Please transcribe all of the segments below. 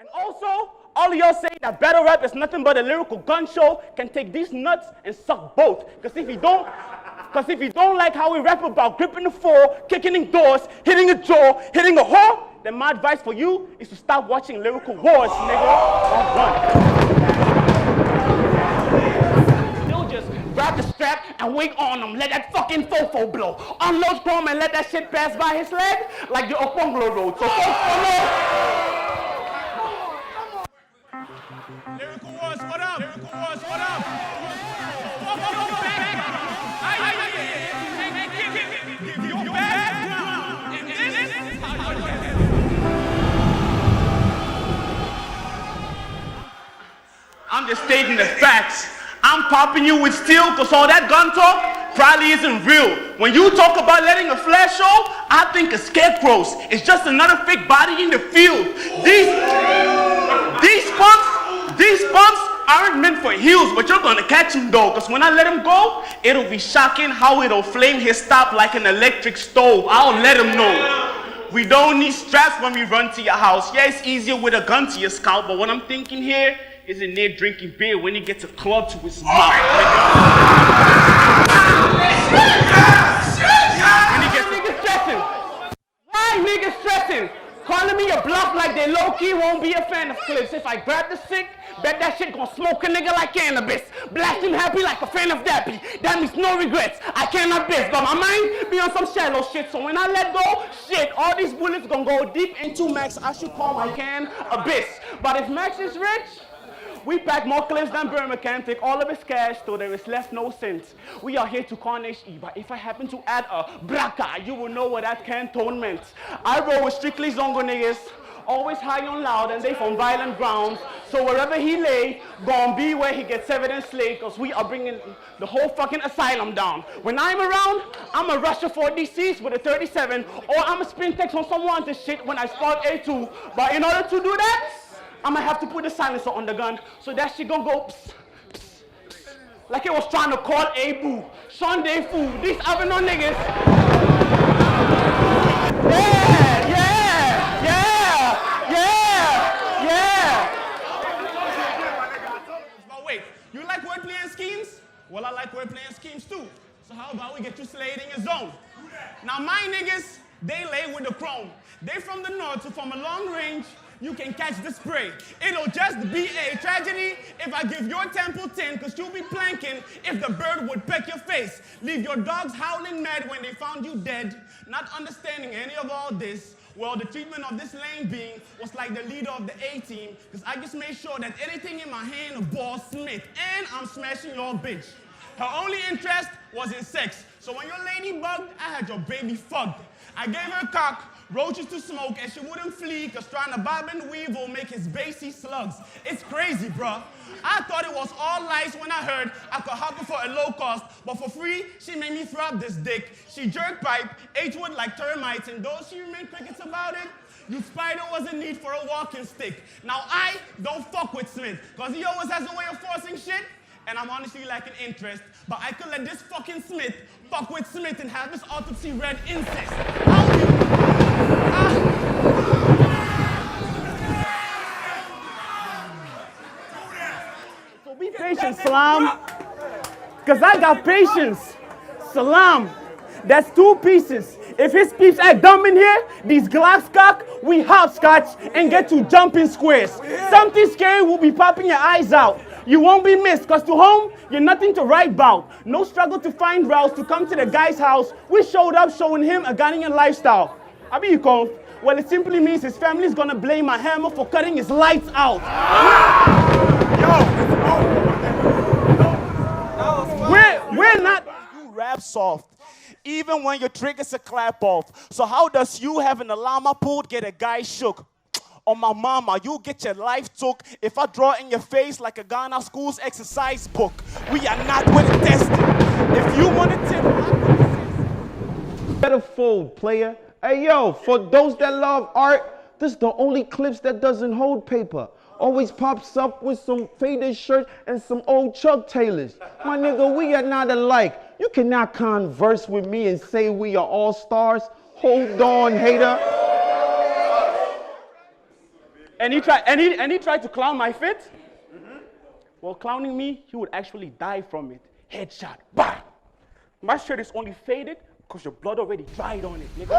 And also, all of y'all say that battle rap is nothing but a lyrical gun show can take these nuts and suck both. Because if you don't like how we rap about gripping the floor, kicking in doors, hitting a jaw, hitting a whore, then my advice for you is to stop watching Lyrical Wars, nigga, or run. They'll just grab the strap and wait on him, let that fucking fofo blow. Unload chrome and let that shit pass by his leg like the Oponglo Road. So folks, Lyrical Wars, what up? Lyrical Wars, what up? I'm just stating the facts. I'm popping you with steel because all that gun talk probably isn't real. When you talk about letting a flash show, I think of scarecrows. It's just another fake body in the field. These pumps aren't meant for heels, but you're gonna catch him though, because when I let him go, it'll be shocking how it'll flame his stop like an electric stove. I'll let him know. We don't need straps when we run to your house. Yeah, it's easier with a gun to your scalp, but what I'm thinking here isn't near drinking beer when he gets a club to his mouth. When he gets niggas stressing. Why niggas stressing? Calling me a bluff like they low-key won't be a fan of clips. If I grab the stick, bet that shit gonna smoke a nigga like cannabis. Blast him happy like a fan of Dappy. That means no regrets. I cannot miss, but my mind be on some shallow shit. So when I let go, shit, all these bullets gonna go deep into Max. I should call my can Abyss. But if Max is rich, we pack more clips than Burma can, take all of his cash till there is left no cents. We are here to carnage E, but if I happen to add a braca, you will know what that Cantone meant. I roll with strictly Zongo niggas, always high on loud and they from violent grounds. So wherever he lay, gon' be where he gets severed and slayed, cause we are bringing the whole fucking asylum down. When I'm around, I'm a rusher for DCs with a 37, or I'm a spin text on some wanted shit when I spot A2. But in order to do that, I'm gonna have to put the silencer on the gun, so that shit gonna go pss, pss, pss, like it was trying to call A-Boo. Sunday food, these Avenon niggas. Yeah. But wait, you like wordplay and schemes? Well, I like wordplay and schemes too. So how about we get you slayed in your zone? Now my niggas, they lay with the chrome. They from the north, so from a long range, you can catch the spray. It'll just be a tragedy if I give your temple 10, cause you'll be planking if the bird would peck your face. Leave your dogs howling mad when they found you dead. Not understanding any of all this. Well, the treatment of this lame being was like the leader of the A-team, cause I just made sure that anything in my hand was Smith, and I'm smashing your bitch. Her only interest was in sex, so when your lady bugged, I had your baby fucked. I gave her cock, roaches to smoke, and she wouldn't flee, cause trying to bob and weave will make his bassy slugs. It's crazy, bruh. I thought it was all lies when I heard I could hug her for a low cost, but for free, she made me throw up this dick. She jerk pipe, ate wood like termites, and though she remained crickets about it, you spider was in need for a walking stick. Now I don't fuck with Smith, cause he always has a way of forcing shit, and I'm honestly lacking interest, but I could let this fucking Smith fuck with Smith and have his autopsy read incest. How do you... So be patient, Salam, because I got patience. Salam, that's 2 pieces. If his peeps act dumb in here, these Glocks cock, we hopscotch and get to jumping squares. Something scary will be popping your eyes out. You won't be missed, cause to home, you're nothing to write about. No struggle to find routes to come to the guy's house. We showed up showing him a Ghanaian lifestyle. Abi you come? Well, it simply means his family's gonna blame my hammer for cutting his lights out. We're not... You rap soft, even when your triggers a clap off. So how does you having a llama pulled get a guy shook? On my mama, you get your life took if I draw in your face like a Ghana school's exercise book. We are not with it tested. If you want to tip, better fold, player. Hey yo, for those that love art, this is the only clips that doesn't hold paper. Always pops up with some faded shirt and some old Chuck Taylors. My nigga, we are not alike. You cannot converse with me and say we are all stars. Hold on, hater. And he tried to clown my fit. Well, clowning me, he would actually die from it. Headshot. Bah! My shirt is only faded because your blood already dried on it, nigga.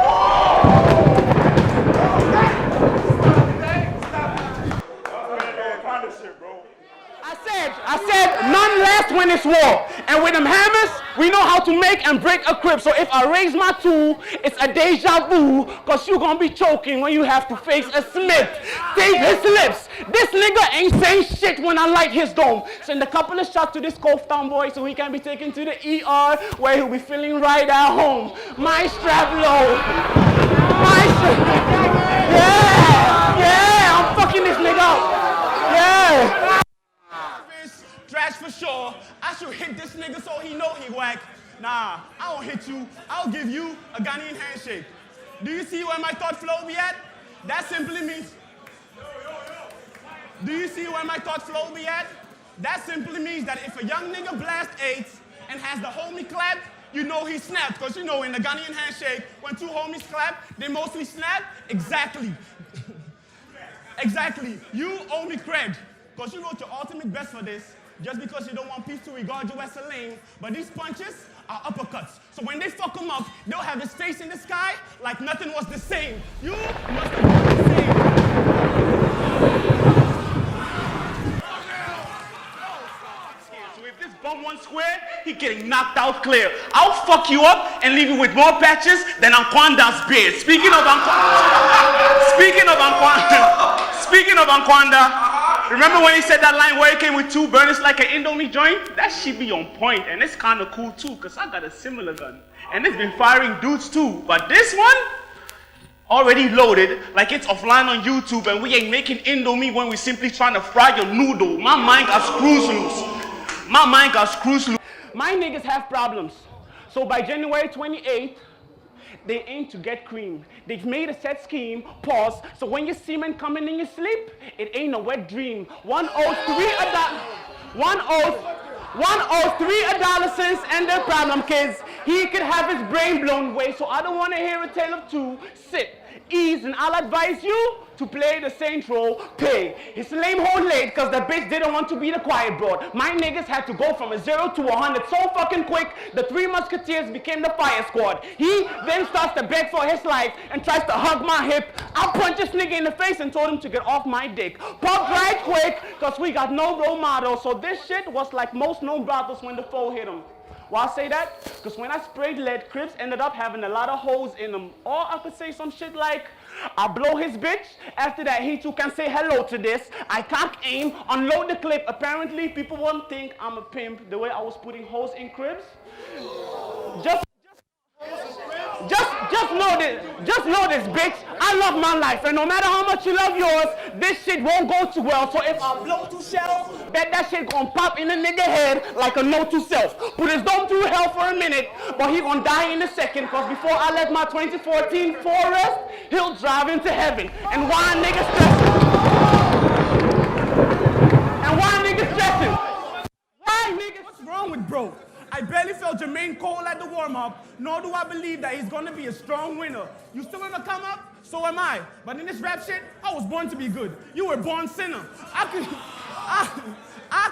I said, none lasts when it's war. And with them hammers, we know how to make and break a crib. So if I raise my tool, it's a deja vu, because you're going to be choking when you have to face a Smith. Save his lips. This nigga ain't saying shit when I light his dome. Send a couple of shots to this Cove Town boy so he can be taken to the ER where he'll be feeling right at home. My strap low. My strap. Yeah, I'm fucking this nigga up. Yeah. Trash for sure. I should hit this nigga so he know he whack. Nah, I won't hit you. I'll give you a Ghanaian handshake. Do you see where my thought flow be at? That simply means... Do you see where my thought flow be at? That simply means that if a young nigga blast 8 and has the homie clap, you know he snapped. Because you know in the Ghanaian handshake, when two homies clap, they mostly snap. Exactly. Exactly. You owe me cred. Because you wrote your ultimate best for this. Just because you don't want peace to regard you as a lame. But these punches are uppercuts. So when they fuck him up, they'll have his face in the sky like nothing was the same. You must have been the same. So if this bum one square, he getting knocked out clear. I'll fuck you up and leave you with more patches than Ankwanda's beard. Speaking of Ankwanda, remember when he said that line where he came with 2 burners like an Indomie joint? That shit be on point, and it's kind of cool too, because I got a similar gun. And it's been firing dudes too. But this one, already loaded, like it's offline on YouTube, and we ain't making Indomie when we simply trying to fry your noodle. My mind got screws loose. My niggas have problems. So by January 28th, they aim to get cream. They've made a set scheme, pause, so when you see men coming in your sleep, it ain't a wet dream. 103 $103 and their problem, kids. He could have his brain blown away, so I don't want to hear a tale of two. Sit, ease, and I'll advise you to play the saint role, pay. His lame hoe late because the bitch didn't want to be the quiet broad. My niggas had to go from a 0 to 100 so fucking quick, the 3 musketeers became the fire squad. He then starts to beg for his life and tries to hug my hip. I punched this nigga in the face and told him to get off my dick. Popped right quick because we got no role model, so this shit was like most known brothels when the foe hit him. Why I say that? Because when I sprayed lead, Cribs ended up having a lot of holes in them. Or I could say some shit like, I blow his bitch. After that, he too can say hello to this. I can't aim, unload the clip. Apparently, people won't think I'm a pimp the way I was putting holes in Cribs. Just know this, bitch. I love my life, and no matter how much you love yours, this shit won't go too well. So if I blow too shallow, bet that shit gonna pop in a nigga head like a note to self. Put his dome through hell for a minute, but he gonna die in a second. Cause before I let my 2014 forest, he'll drive into heaven. And why niggas stressing? Why niggas? What's wrong with bro? I barely felt Jermaine Cole at the warm-up, nor do I believe that he's gonna be a strong winner. You still gonna come up? So am I. But in this rap shit, I was born to be good. You were born sinner. I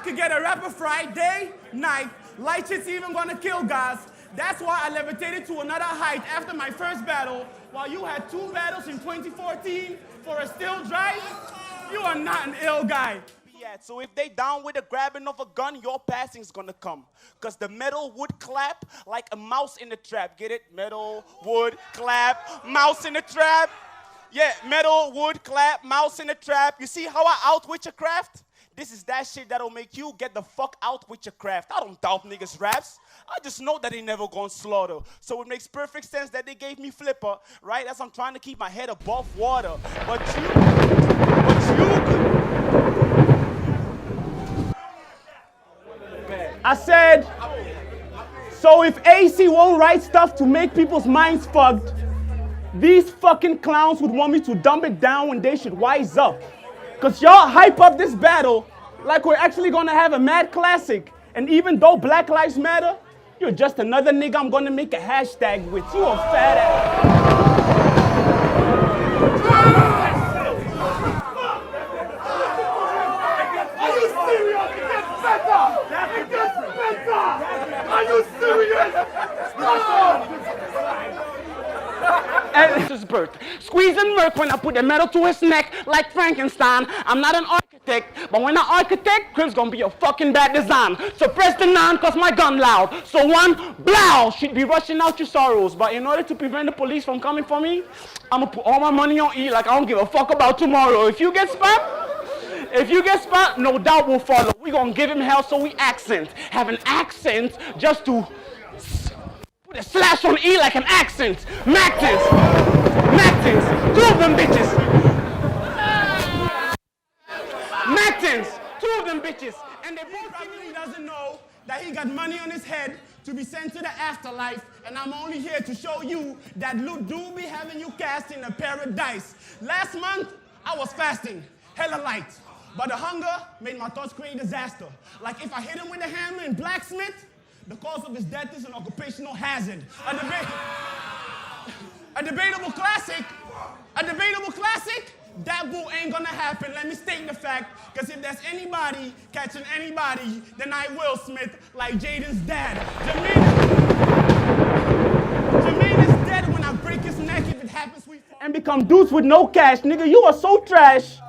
could get a rapper fried day, night, light shit's even gonna kill guys. That's why I levitated to another height after my first battle, while you had 2 battles in 2014 for a still drive. You are not an ill guy. So if they down with the grabbing of a gun, your passing's gonna come. Cause the metal would clap like a mouse in the trap. Get it? Metal, wood, clap, mouse in the trap. Yeah, metal, wood, clap, mouse in the trap. You see how I outwit your craft? This is that shit that'll make you get the fuck out with your craft. I don't doubt niggas' raps. I just know that they never gonna slaughter. So it makes perfect sense that they gave me flipper, right? As I'm trying to keep my head above water. But you I said, so if AC won't write stuff to make people's minds fucked, these fucking clowns would want me to dumb it down when they should wise up. Cause y'all hype up this battle like we're actually gonna have a mad classic. And even though Black Lives Matter, you're just another nigga I'm gonna make a hashtag with. You a fat ass. birth. Squeezing Merc when I put the metal to his neck like Frankenstein. I'm not an architect, but when I architect, Crib's gonna be a fucking bad design. So press the 9 cause my gun loud. So one, blow, should be rushing out your sorrows. But in order to prevent the police from coming for me, I'ma put all my money on E like I don't give a fuck about tomorrow. If you get spot, no doubt will follow. We gonna give him hell, so we have an accent just to put a slash on E like an accent. Mactins, two of them bitches. Mactins, two of them bitches. And they both Probably doesn't know that he got money on his head to be sent to the afterlife, and I'm only here to show you that Luke do be having you cast in a paradise. Last month, I was fasting, hella light, but the hunger made my thoughts create disaster. Like if I hit him with a hammer in blacksmith, the cause of his death is an occupational hazard. A debatable classic, that bull ain't gonna happen. Let me state the fact, because if there's anybody catching anybody, then I Will Smith, like Jaden's dad. Jermaine is dead when I break his neck. If it happens, we fall and become dudes with no cash. Nigga, you are so trash.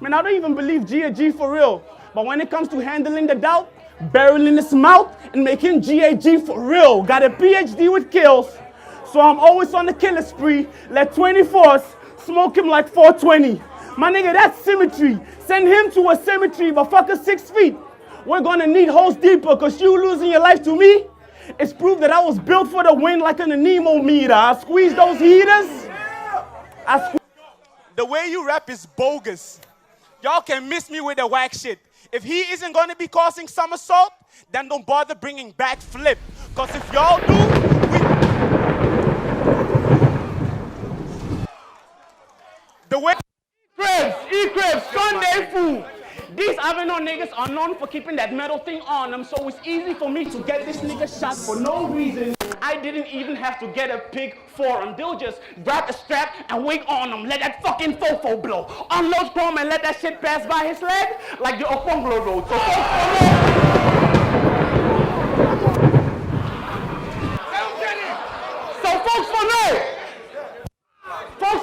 Man, I don't even believe G for real. But when it comes to handling the doubt, barreling his mouth and making GAG for real. Got a PhD with kills, so I'm always on the killer spree. Let 24s smoke him like 420. My nigga, that's symmetry. Send him to a cemetery, but fuck us 6 feet. We're gonna need holes deeper, cause you losing your life to me, it's proof that I was built for the wind like an anemometer. I squeeze those heaters. The way you rap is bogus. Y'all can miss me with the whack shit. If he isn't going to be causing somersault, then don't bother bringing back Flip. Because if y'all do, the way E-Cribs, Sunday food. These Avenue niggas are known for keeping that metal thing on them, so it's easy for me to get this nigga shot for no reason. I didn't even have to get a pig for him. They'll just grab a strap and wig on him, let that fucking fofo blow. Unload chrome and let that shit pass by his leg like the Okonglo road. So folks for no.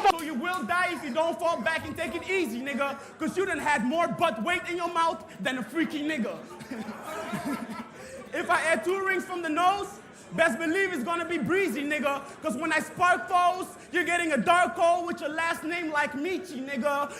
So you will die if you don't fall back and take it easy, nigga. Cause you done had more butt weight in your mouth than a freaky nigga. If I add 2 rings from the nose, best believe it's gonna be breezy, nigga. Cause when I spark foes, you're getting a dark hole with your last name like Michi, nigga.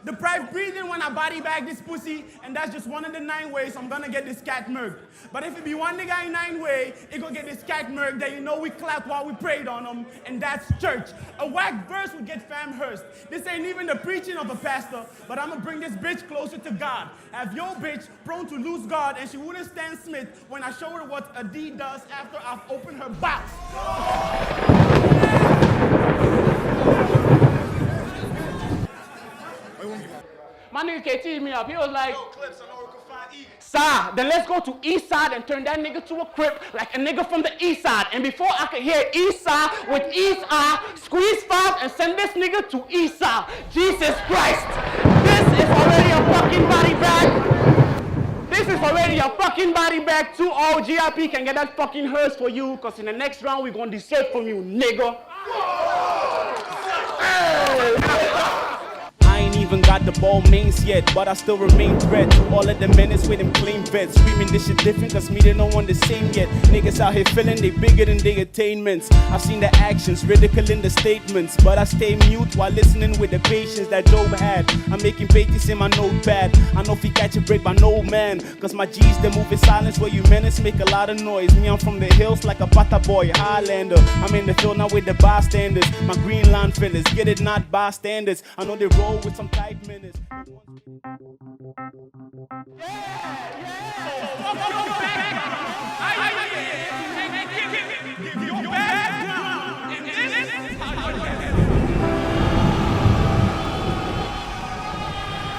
Deprived breathing when I body bag this pussy, and that's just one of the 9 ways I'm gonna get this cat murked. But if it be one nigga in 9 way, it gonna get this cat murked that you know we clapped while we prayed on him, and that's church. A whack verse would get fam hearst. This ain't even the preaching of a pastor, but I'ma bring this bitch closer to God. Have your bitch prone to lose God, and she wouldn't stand Smith when I show her what a D does after I've opened her box. My nigga can't tease me up. He was like, Clips, I know we can find E. Side, then let's go to East Side and turn that nigga to a crip like a nigga from the East Side. And before I could hear East Side with East Eye, squeeze 5 and send this nigga to East Side. Jesus Christ, this is already a fucking body bag. This is already a fucking body bag. 2-0 GIP can get that fucking hearse for you, cause in the next round we gonna desert from you, nigga. I ain't even got the ball mains yet, but I still remain threat to all of the menace with them clean vets. Screaming this shit different, cause me they don't want the same yet. Niggas out here feeling they bigger than their attainments. I've seen the actions, ridiculing the statements, but I stay mute while listening with the patience that Job had. I'm making pages in my notepad. I know if he catch a break by no man, cause my G's they move in silence where you menace make a lot of noise. Me I'm from the hills like a Bata boy, Highlander. I'm in the field now with the bystanders. My Greenland fellas, get it not bystanders. I know they roll with some tight minutes. Yeah.